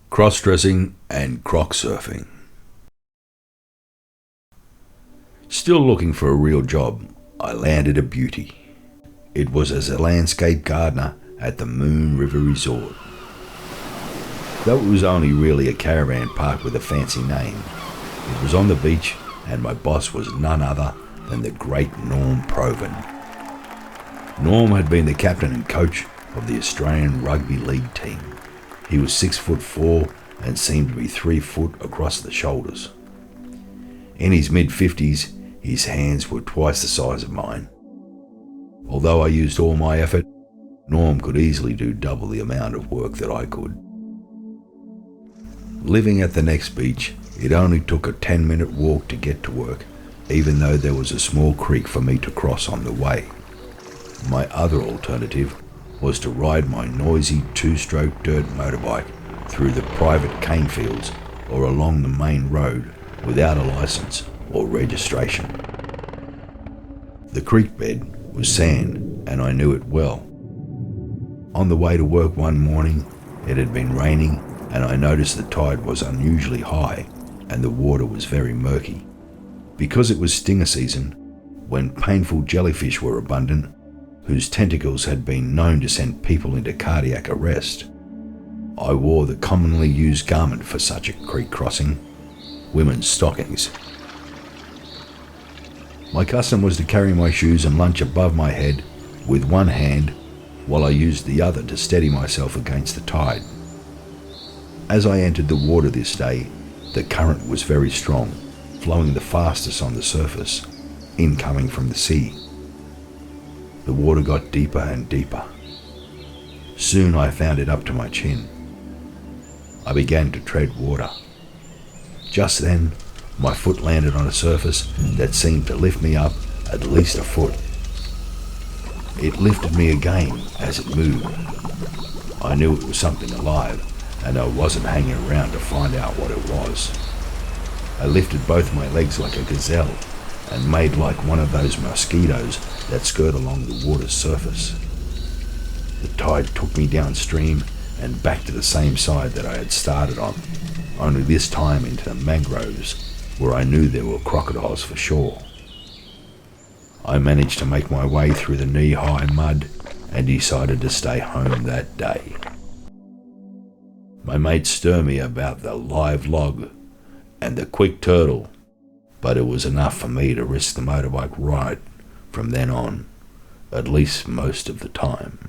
cross-dressing and croc surfing. Still looking for a real job, I landed a beauty. It was as a landscape gardener at the Moon River Resort. Though it was only really a caravan park with a fancy name, it was on the beach and my boss was none other than the great Norm Provan. Norm had been the captain and coach of the Australian Rugby League team. He was 6'4" and seemed to be 3 foot across the shoulders. In his mid-50s, his hands were twice the size of mine. Although I used all my effort, Norm could easily do double the amount of work that I could. Living at the next beach, it only took a 10-minute walk to get to work, even though there was a small creek for me to cross on the way. My other alternative was to ride my noisy 2-stroke dirt motorbike through the private cane fields or along the main road without a license or registration. The creek bed was sand and I knew it well. On the way to work one morning, it had been raining and I noticed the tide was unusually high and the water was very murky. Because it was stinger season, when painful jellyfish were abundant, whose tentacles had been known to send people into cardiac arrest, I wore the commonly used garment for such a creek crossing, women's stockings. My custom was to carry my shoes and lunch above my head with one hand while I used the other to steady myself against the tide. As I entered the water this day, the current was very strong, flowing the fastest on the surface, incoming from the sea. The water got deeper and deeper. Soon I found it up to my chin. I began to tread water. Just then, my foot landed on a surface that seemed to lift me up at least a foot. It lifted me again as it moved. I knew it was something alive, and I wasn't hanging around to find out what it was. I lifted both my legs like a gazelle and made like one of those mosquitoes that skirt along the water's surface. The tide took me downstream and back to the same side that I had started on, only this time into the mangroves where I knew there were crocodiles for sure. I managed to make my way through the knee-high mud and decided to stay home that day. My mates stir me about the live log and the quick turtle, but it was enough for me to risk the motorbike ride from then on, at least most of the time.